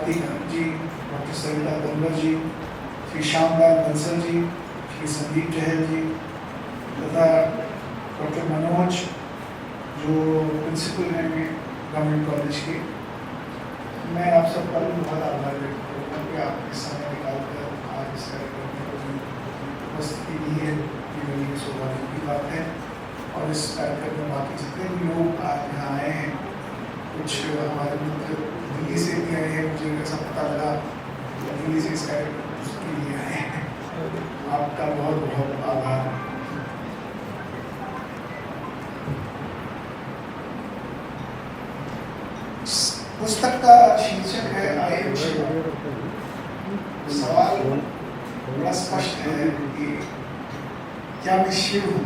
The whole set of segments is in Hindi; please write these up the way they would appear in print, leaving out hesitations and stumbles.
दीपक जी, डॉक्टर सविता गंगर जी, श्री श्यामलाल बंसल जी, श्री संदीप जहल जी तथा डॉक्टर मनोज जो प्रिंसिपल हैं गवर्नमेंट कॉलेज के। मैं आप सबका भी बहुत आभार व्यक्त करूँगा कि आपने समय निकालकर आज इस कार्यक्रम में उपस्थिति दी है। ये बड़ी सौभाग्य की बात है। और इस कार्यक्रम में बाकी जितने भी लोग आज यहाँ आए हैं, कुछ हमारे मित्र दिल्ली से भी आए हैं, मुझे ऐसा पता लगा दिल्ली से इस कार्यक्रम के लिए आए हैं, आपका बहुत बहुत आभार। पुस्तक का शीर्षक है आई एम शिव। सवाल बड़ा स्पष्ट है कि क्या मैं शिव हूँ?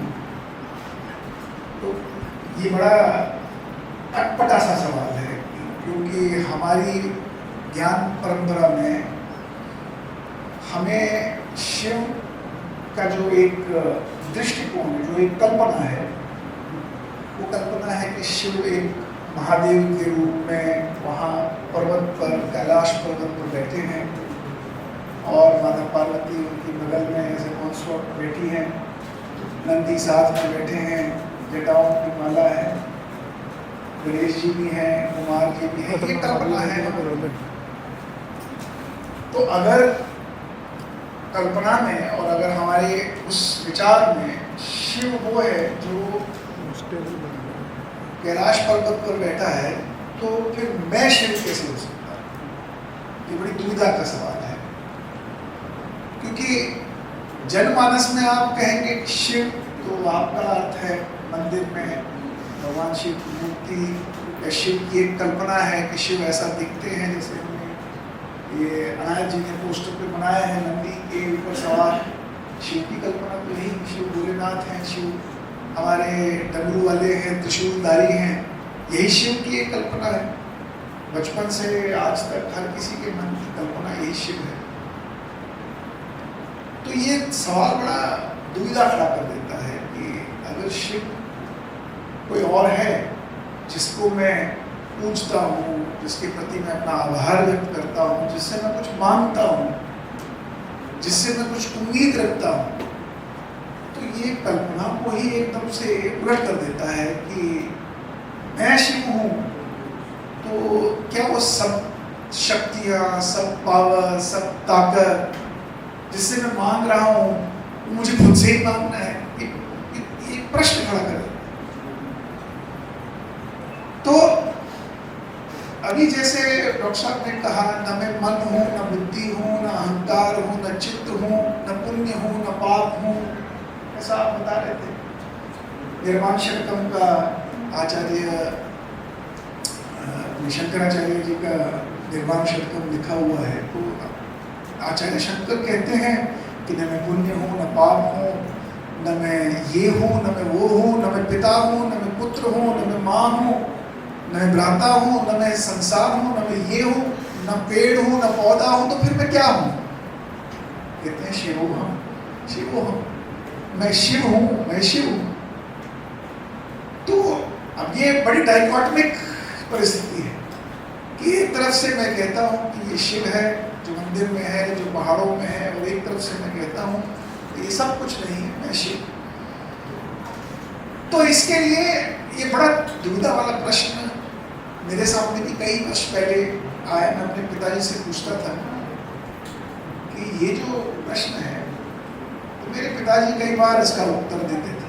तो ये बड़ा अटपटा सा सवाल है, क्योंकि हमारी ज्ञान परंपरा में हमें शिव का जो एक दृष्टिकोण है, जो एक कल्पना है, वो कल्पना है कि शिव एक महादेव के रूप में वहाँ पर्वत पर, कैलाश पर्वत पर बैठे हैं और माता पार्वती उनकी बगल में ऐसे कॉन्सोर्ट बैठी हैं, नंदी साथ में बैठे हैं, जटाओं की माला है, गणेश जी भी हैं, कुमार जी भी हैं, ये कल्पना है। तो अगर कल्पना में और अगर हमारे उस विचार में शिव वो है जो कैलाश पर्वत पर बैठा है, तो फिर मैं शिव कैसे हो सकता? ये बड़ी दुविधा का सवाल है, क्योंकि जनमानस में आप कहेंगे शिव तो आपका अर्थ है मंदिर में भगवान शिव की मूर्ति या शिव की एक कल्पना है कि शिव ऐसा दिखते हैं, जैसे हमने ये अनायत जी ने पोस्टर पे बनाया है, नंदी के ऊपर सवार शिव की कल्पना तो यही, शिव भोलेनाथ हैं, शिव हमारे डमरू वाले हैं, त्रिशूलधारी हैं, यही शिव की एक कल्पना है। बचपन से आज तक हर किसी के मन की कल्पना यही शिव है। तो ये सवाल बड़ा दुविधा खड़ा कर देता है कि अगर शिव कोई और है जिसको मैं पूजता हूँ, जिसके प्रति मैं अपना आभार व्यक्त करता हूँ, जिससे मैं कुछ मांगता हूँ, जिससे मैं कुछ उम्मीद रखता हूँ, तो ये कल्पना को ही एकदम से उलट कर देता है कि मैं शिव हूँ, तो क्या वो सब शक्तियाँ, सब पावर, सब ताकत जिससे मैं मांग रहा हूँ मुझे खुद से ही मांगना है? ये प्रश्न खड़ा कर। तो अभी जैसे डॉक्टर साहब ने कहा, न मैं मन हूँ, न बुद्धि हूँ, न अहंकार हूँ, न चित्त हूँ, न पुण्य हूँ, न पाप हूँ, ऐसा आप बता रहे थे। निर्वाण षटकम का आचार्य शंकराचार्य जी का निर्वाण षटकम लिखा हुआ है, तो आचार्य शंकर कहते हैं कि न मैं पुण्य हूँ, न पाप हूँ, न मैं ये हूँ, न मैं वो हूँ, न मैं पिता हूँ, न मैं पुत्र हूँ, न मैं माँ हूँ, न मैं भ्राता हूँ, न मैं संसार हूँ, न मैं ये हूँ, न पेड़ हूँ, न पौधा हूँ, तो फिर मैं क्या हूँ? कहते हैं शिवोहम, शिवोहम, मैं शिव हूँ, मैं शिव हूँ। तो अब ये बड़ी डाइकोटमिक परिस्थिति है कि एक तरफ से मैं कहता हूँ कि ये शिव है जो मंदिर में है, जो पहाड़ों में है, और एक तरफ से मैं कहता हूँ ये सब कुछ नहीं है, मैं शिव। तो इसके लिए ये बड़ा दुविधा वाला प्रश्न मेरे सामने भी कई वर्ष पहले आया। मैं अपने पिताजी से पूछता था कि ये जो प्रश्न है, तो मेरे पिताजी कई बार इसका उत्तर देते थे,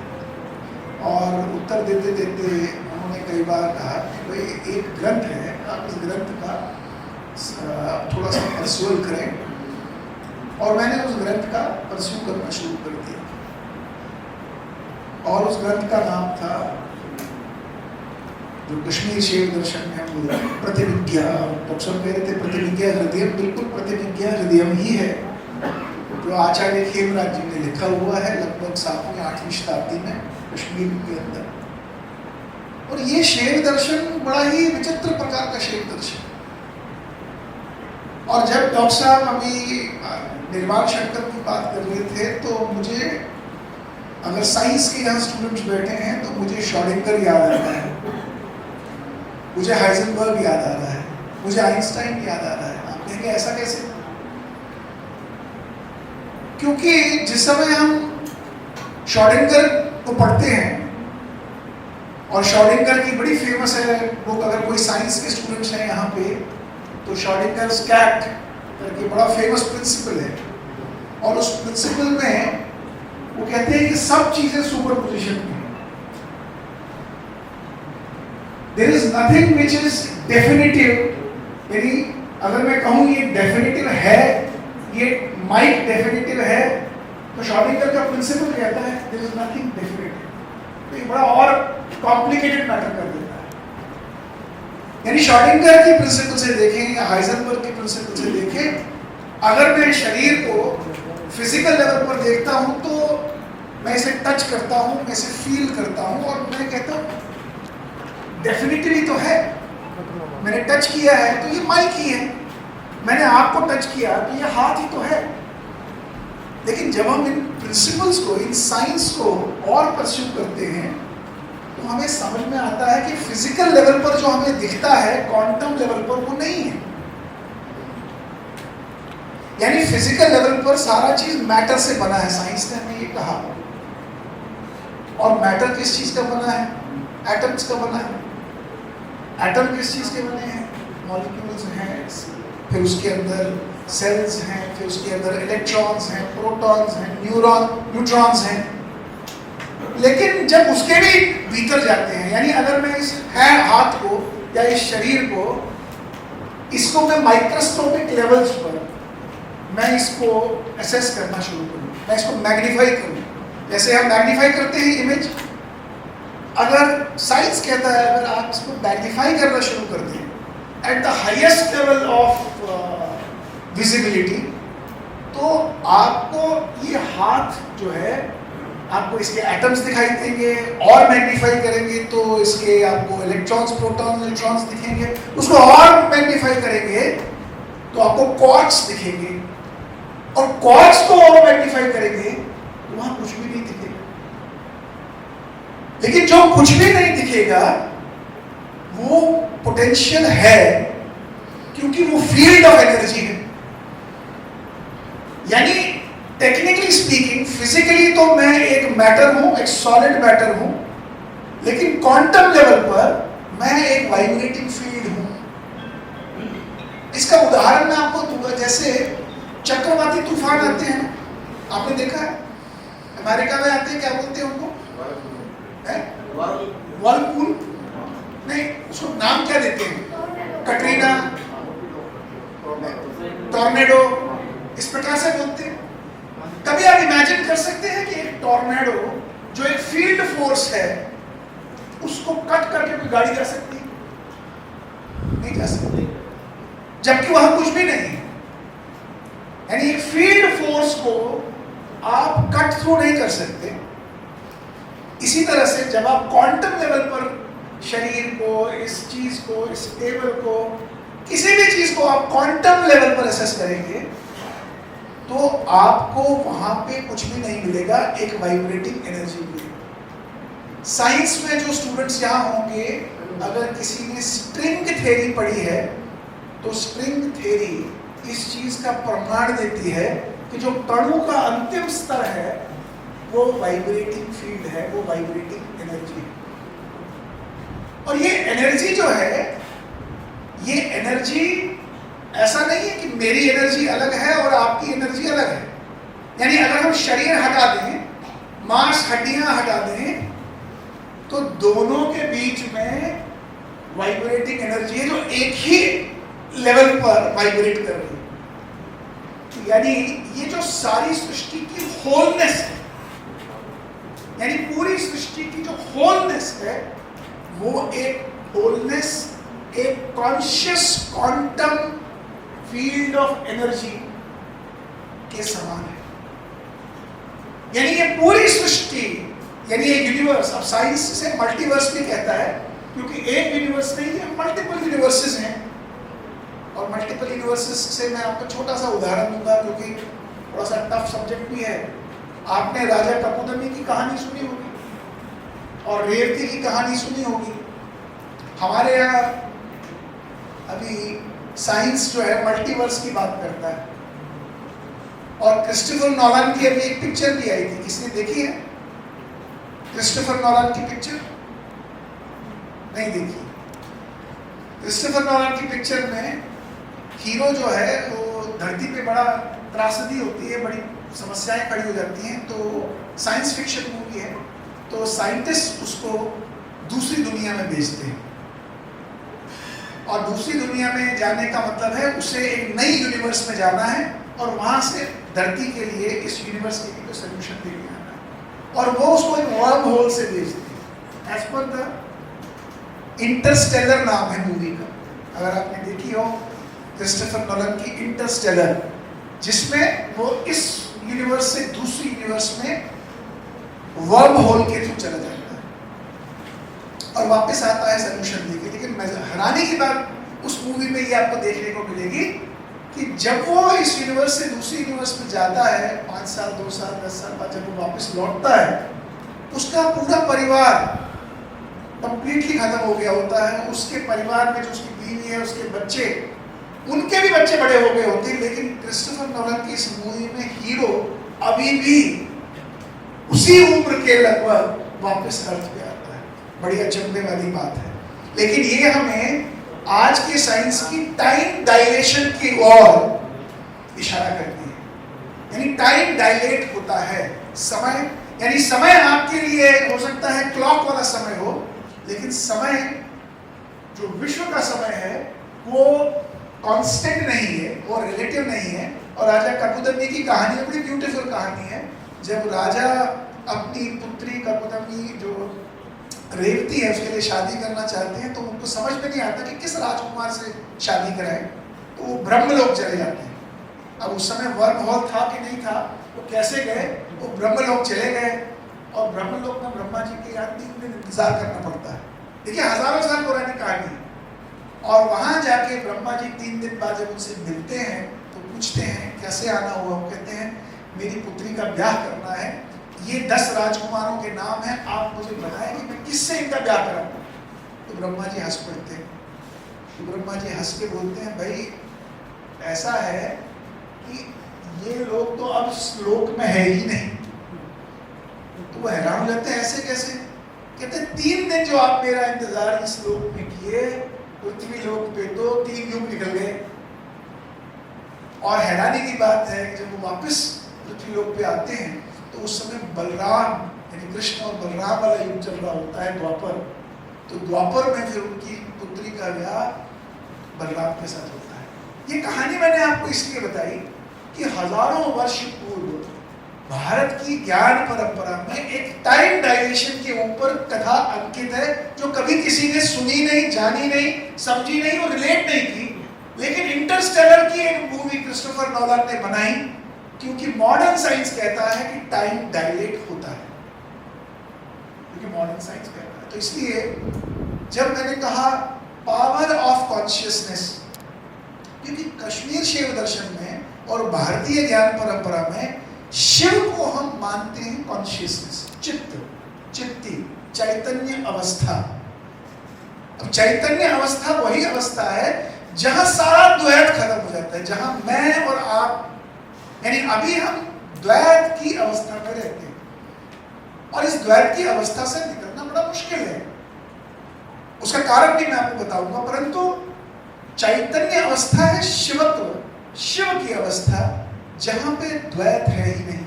और उत्तर देते देते उन्होंने कई बार कहा कि भाई एक ग्रंथ है, आप इस ग्रंथ का थोड़ा सा परस्यूल करें। और मैंने उस ग्रंथ का परस्यू करना शुरू कर दिया, और उस ग्रंथ का नाम था, जो कश्मीर शैव दर्शन में हम बोलते हैं, प्रतिविज्ञा। डॉक्टर साहब कह रहे थे प्रतिविज्ञा हृदय, बिल्कुल प्रतिविज्ञा हृदय ही है, जो आचार्य खेमराज जी ने लिखा हुआ है लगभग 7वीं-8वीं शताब्दी में कश्मीर के अंदर। और ये शैव दर्शन बड़ा ही विचित्र प्रकार का शैव दर्शन। और जब डॉक्टर साहब अभी निर्वाण षटकम की बात कर रहे थे, तो मुझे, अगर साइंस के यहाँ स्टूडेंट्स बैठे हैं तो मुझे श्रोडिंगर याद आ रहा है, मुझे हाइजेनबर्ग याद आ रहा है, मुझे आइंस्टाइन याद आ रहा है। कहेंगे ऐसा कैसे? क्योंकि जिस समय हम श्रोडिंगर को पढ़ते हैं, और श्रोडिंगर की बड़ी फेमस है बुक, अगर कोई साइंस के स्टूडेंट्स हैं यहाँ पे तो श्रोडिंगर्स कैट करके बड़ा फेमस प्रिंसिपल है, और उस प्रिंसिपल में वो कहते हैं कि सब चीजें सुपरपोजिशन में हैं। There is nothing which is definitive, यानी अगर मैं कहूँ ये डेफिनेटिव है, ये माइक डेफिनेटिव है, तो श्रोडिंगर का प्रिंसिपल कहता है देयर इज नथिंग डेफिनेटिव। तो ये बड़ा और कॉम्प्लिकेटेड मैटर कर देता है। यानी श्रोडिंगर की प्रिंसिपल से देखें या हाइजेनबर्ग की प्रिंसिपल से देखें, अगर मैं शरीर को फिजिकल लेवल पर देखता हूं तो मैं इसे टच करता हूं, मैं इसे फील करता हूं, और मैं कहता हूं डेफिनेटली तो है, मैंने टच किया है तो ये माइक ही है, मैंने आपको टच किया तो ये हाथ ही तो है। लेकिन जब हम इन प्रिंसिपल्स को, इन साइंस को और परस्यू करते हैं तो हमें समझ में आता है कि फिजिकल लेवल पर जो हमें दिखता है, क्वांटम लेवल पर वो नहीं है। यानी फिजिकल लेवल पर सारा चीज मैटर से बना है, साइंस ने हमें ये कहा। और मैटर किस चीज का बना है? एटम्स का बना है। एटम किस चीज के बने हैं? मॉलिक्यूल्स हैं, फिर उसके अंदर सेल्स हैं, फिर उसके अंदर इलेक्ट्रॉन्स हैं, प्रोटॉन्स हैं, न्यूट्रॉन्स हैं। लेकिन जब उसके भी भीतर जाते हैं, यानी अगर मैं इस हाथ को या इस शरीर को, इसको मैं माइक्रोस्कोपिक लेवल्स पर मैं इसको एसेस करना शुरू करूँ, मैं इसको मैग्नीफाई करूँ, जैसे हम मैग्नीफाई करते हैं इमेज, अगर साइंस कहता है अगर आप इसको मैग्नीफाई करना शुरू कर दें at the highest level of visibility, तो आपको ये हाथ जो है, आपको इसके एटम्स दिखाई देंगे, और मैग्नीफाई करेंगे तो इसके आपको इलेक्ट्रॉन्स, प्रोटॉन्स, न्यूट्रॉन्स दिखेंगे, उसको और मैग्नीफाई करेंगे तो आपको क्वार्ट्स दिखेंगे, और क्वार्ट्स को और मैग्नीफाई करेंगे तो वहां कुछ भी नहीं दिखेगा। लेकिन जो कुछ भी नहीं दिखेगा वो पोटेंशियल है, क्योंकि वो फील्ड ऑफ एनर्जी है। यानी टेक्निकली स्पीकिंग, फिजिकली तो मैं एक मैटर हूं, एक सॉलिड मैटर हूं, लेकिन क्वांटम लेवल पर मैं एक वाइब्रेटिंग फील्ड हूं। इसका उदाहरण मैं आपको दूंगा, जैसे चक्रवाती तूफान आते हैं, आपने देखा है, अमेरिका में आते हैं, क्या बोलते हैं उनको? वर्लपूल नहीं, उसको नाम क्या देते हैं? कटरीना, टॉर्नेडो, इस प्रकार से बोलते हैं। कभी आप इमेजिन कर सकते हैं कि एक टॉर्नेडो जो एक फील्ड फोर्स है, उसको कट करके कोई गाड़ी जा सकती है? नहीं जा सकती, जबकि वहां कुछ भी नहीं है। यानी एक फील्ड फोर्स को आप कट थ्रू नहीं कर सकते। इसी तरह से जब आप क्वांटम लेवल पर शरीर को, इस चीज को, इस टेबल को, किसी भी चीज को आप क्वांटम लेवल पर असेस करेंगे तो आपको वहां पे कुछ भी नहीं मिलेगा, एक वाइब्रेटिंग एनर्जी मिलेगी। साइंस में जो स्टूडेंट्स यहाँ होंगे, अगर किसी ने स्ट्रिंग थ्योरी पढ़ी है तो स्ट्रिंग थ्योरी इस चीज का प्रमाण देती है कि जो कणों का अंतिम स्तर है वो वाइब्रेटिंग फील्ड है, वो वाइब्रेटिंग एनर्जी है। और ये एनर्जी जो है, ये एनर्जी ऐसा नहीं है कि मेरी एनर्जी अलग है और आपकी एनर्जी अलग है। यानी अगर हम शरीर हटा दें, मांस हड्डियां हटा दें, तो दोनों के बीच में वाइब्रेटिंग एनर्जी है जो एक ही लेवल पर वाइब्रेट कर रही है। यानी ये जो सारी सृष्टि की होलनेस है, यानी पूरी सृष्टि की जो होलनेस है, वो एक होलनेस, एक conscious quantum field of energy के समान है। यानी ये पूरी सृष्टि, यानी ये यूनिवर्स, अब साइंस से मल्टीवर्स भी कहता है, क्योंकि एक यूनिवर्स नहीं है, मल्टीपल यूनिवर्सेस हैं। और मल्टीपल यूनिवर्सेस से मैं आपको छोटा सा उदाहरण दूंगा, क्योंकि थोड़ा सा टफ सब्जेक्ट भी है। आपने राजा टपुदमी की कहानी सुनी होगी और रेवती की कहानी सुनी होगी। हमारे यहाँ अभी साइंस जो है मल्टीवर्स की बात करता है। और क्रिस्टोफर नॉलन की अभी एक पिक्चर भी आई थी, किसने देखी है क्रिस्टोफर नॉलन की पिक्चर? नहीं देखी। क्रिस्टोफर नॉलन की पिक्चर में हीरो जो है वो धरती पे बड़ा त्रासदी होती है, बड़ी समस्याएं खड़ी हो जाती हैं, तो साइंस फिक्शन मूवी है, तो साइंटिस्ट उसको दूसरी दुनिया में भेजते हैं और दूसरी दुनिया में जाने का मतलब है उसे एक नई यूनिवर्स में जाना है और वहां से धरती के लिए इस यूनिवर्स के लिए सोल्यूशन लेके आना है, और वो उसको एक वर्म होल से भेजते हैं। एज पर द इंटरस्टेलर नाम है मूवी का, अगर आपने देखी हो क्रिस्टोफर नॉलन की इंटरस्टेलर, जिसमें वो इस यूनिवर्स से दूसरी यूनिवर्स में वर्म होल के थ्रू चला जाता है और वापस आता है सोल्यूशन लेके। लेकिन हैरानी की बात उस मूवी में ये आपको देखने को मिलेगी कि जब वो इस यूनिवर्स से दूसरी यूनिवर्स में जाता है 5 साल 2 साल 10 साल बाद जब वो वापस लौटता है, उसका पूरा परिवार कंप्लीटली खत्म हो गया होता है। उसके परिवार में जो उसकी बीवी है, उसके बच्चे, उनके भी बच्चे बड़े हो गए होते हैं, लेकिन क्रिस्टोफर नॉलन की इस मूवी में हीरो अभी भी उसी उम्र के लगभग वापस अर्थ पे आता है। बड़ी अचंभे वाली बात है, लेकिन ये हमें आज के साइंस की टाइम डायलेशन की ओर इशारा करती है। यानी टाइम डायलेट होता है, समय, यानी समय आपके लिए हो सकता है क्लॉक वाला समय हो, लेकिन समय जो विश्व का समय है वो कांस्टेंट नहीं है, वो रिलेटिव नहीं है। और राजा कपुदम्नी की कहानी बड़ी ब्यूटीफुल कहानी है। जब राजा अपनी पुत्री कपुदम्नी जो रेवती है उसके लिए शादी करना चाहते हैं, तो उनको समझ में नहीं आता कि किस राजकुमार से शादी कराएं, तो वो ब्रह्मलोक चले जाते हैं। अब उस समय वर्म होल था कि नहीं था, वो कैसे गए? वो ब्रह्मलोक चले गए और ब्रह्मलोक में ब्रह्मा जी के यहाँ 3 दिन इंतजार करना पड़ता है। देखिए हजारों साल पुरानी कहानी। और वहां जाके ब्रह्मा जी 3 दिन बाद जब उनसे मिलते हैं तो पूछते हैं कैसे आना हुआ? वो कहते हैं मेरी पुत्री का ब्याह करना है, ये 10 राजकुमारों के नाम है, आप मुझे बताएं कि मैं किससे इनका ब्याह कराऊं? तो ब्रह्मा जी हंस पड़ते हैं। तो ब्रह्मा जी हंस के बोलते हैं भाई ऐसा है कि ये लोग तो अब श्लोक में है ही नहीं। तो वो हैरान हो जाते हैं ऐसे कैसे? कहते हैं 3 दिन जो आप मेरा इंतजार इस लोक में किए, पृथ्वी लोक पे तो 3 युग निकल गए। और हैरानी की बात है कि जब वो वापस पृथ्वी लोक पे आते हैं तो उस समय बलराम यानी कृष्ण और बलराम वाला युग चल रहा होता है, द्वापर। तो द्वापर में फिर उनकी पुत्री का ब्याह बलराम के साथ होता है। ये कहानी मैंने आपको इसलिए बताई कि हजारों वर्ष पूर्व भारत की ज्ञान परंपरा में एक टाइम डायलेशन के ऊपर कथा अंकित है, जो कभी किसी ने सुनी नहीं, जानी नहीं, समझी नहीं और रिलेट नहीं की। लेकिन इंटरस्टेलर की एक मूवी क्रिस्टोफर नॉलन ने बनाई, क्योंकि मॉडर्न साइंस कहता है कि टाइम डायलेट होता है, क्योंकि मॉडर्न साइंस कहता है। तो इसलिए जब मैंने कहा पावर ऑफ कॉन्शियसनेस, क्योंकि कश्मीर शिव दर्शन में और भारतीय ज्ञान परंपरा में शिव को हम मानते हैं कॉन्शियसनेस, चित्त, चित्ती, चैतन्य अवस्था। अब चैतन्य अवस्था वही अवस्था है जहां सारा द्वैत खत्म हो जाता है, जहां मैं और आप, यानी अभी हम द्वैत की अवस्था में रहते हैं और इस द्वैत की अवस्था से निकलना बड़ा मुश्किल है। उसका कारण भी मैं आपको बताऊंगा, परंतु चैतन्य अवस्था है शिवत्व, शिव की अवस्था, जहां पे द्वैत है ही नहीं,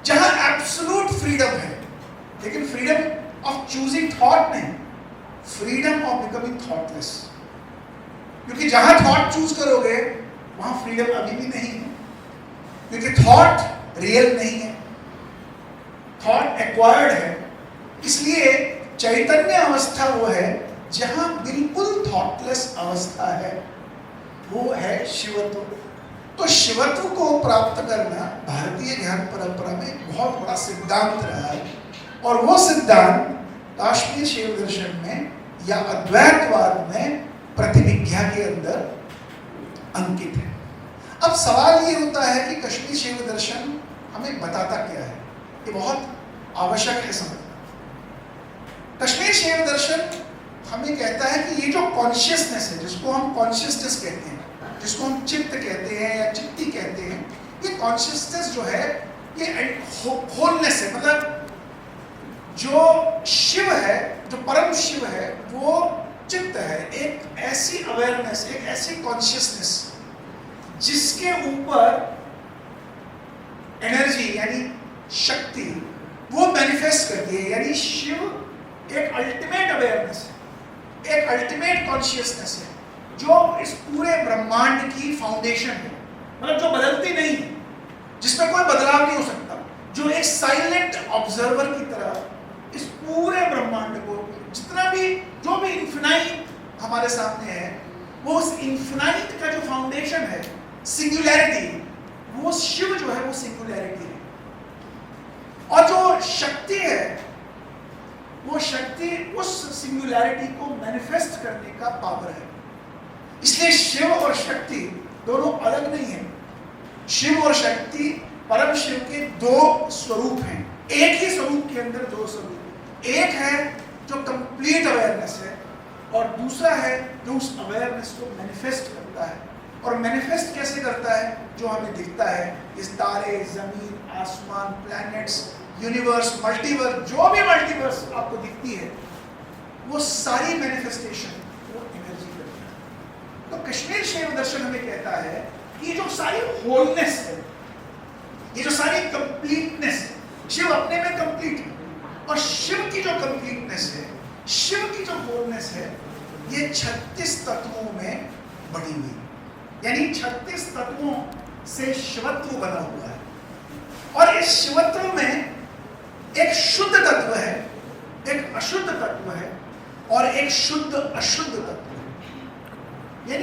जहां एब्सोल्यूट फ्रीडम है। लेकिन फ्रीडम ऑफ चूजिंग थॉट नहीं, फ्रीडम ऑफ बिकमिंग थॉटलेस। क्योंकि जहां थॉट चूज करोगे वहां फ्रीडम अभी भी नहीं है, क्योंकि थॉट रियल नहीं है, थॉट एक्वायर्ड है। इसलिए चैतन्य अवस्था वो है जहां बिल्कुल थॉटलेस अवस्था है, वो है शिवत्व। तो शिवत्व को प्राप्त करना भारतीय ज्ञान परंपरा में एक बहुत बड़ा सिद्धांत रहा है, और वो सिद्धांत काश्मीर शिव दर्शन में या अद्वैतवाद में प्रतिभिज्ञा के अंदर अंकित है। अब सवाल ये होता है कि कश्मीर शिव दर्शन हमें बताता क्या है? ये बहुत आवश्यक है समझना। कश्मीर शिव दर्शन हमें कहता है कि ये जो कॉन्शियसनेस है, जिसको हम कॉन्शियसनेस कहते हैं, जिसको हम चित्त कहते हैं या चित्ती कहते हैं, ये कॉन्शियसनेस जो है ये होलनेस है। मतलब जो शिव है, जो परम शिव है, वो चित्त है। एक ऐसी अवेयरनेस, एक ऐसी कॉन्शियसनेस जिसके ऊपर एनर्जी यानी शक्ति वो मैनिफेस्ट करती है। यानी शिव एक अल्टीमेट अवेयरनेस है, एक अल्टीमेट कॉन्शियसनेस है जो इस पूरे ब्रह्मांड की फाउंडेशन है। मतलब जो बदलती नहीं है, जिसमें कोई बदलाव नहीं हो सकता, जो एक साइलेंट ऑब्जर्वर की तरह इस पूरे ब्रह्मांड को, जितना भी जो भी इन्फिनाइट हमारे सामने है, वो उस इन्फिनाइट का जो फाउंडेशन है, सिंगुलैरिटी, वो शिव जो है वो सिंगुलैरिटी है। और जो शक्ति है, वो शक्ति उस सिंगुलैरिटी को मैनिफेस्ट करने का पावर है। इसलिए शिव और शक्ति दोनों अलग नहीं है। शिव और शक्ति परम शिव के दो स्वरूप हैं। एक ही स्वरूप के अंदर दो स्वरूप, एक है जो कंप्लीट अवेयरनेस है और दूसरा है जो उस अवेयरनेस को मैनिफेस्ट करता है। और मैनिफेस्ट कैसे करता है? जो हमें दिखता है, इस तारे, जमीन, आसमान, प्लैनेट्स, यूनिवर्स, मल्टीवर्स, जो भी मल्टीवर्स आपको दिखती है, वो सारी मैनिफेस्टेशन वो एनर्जी करती है। तो कश्मीर शैव दर्शन हमें कहता है कि जो सारी होलनेस है, ये जो सारी कंप्लीटनेस है, शिव अपने में कंप्लीट है, और शिव की जो कंप्लीटनेस है, शिव की जो होलनेस है, ये 36 तत्वों में बड़ी हुई। यानी 36 तत्वों से शिवत्व बना हुआ है। और इस शिवत्व में एक शुद्ध तत्व है, एक अशुद्ध तत्व है और एक शुद्ध अशुद्ध तत्व।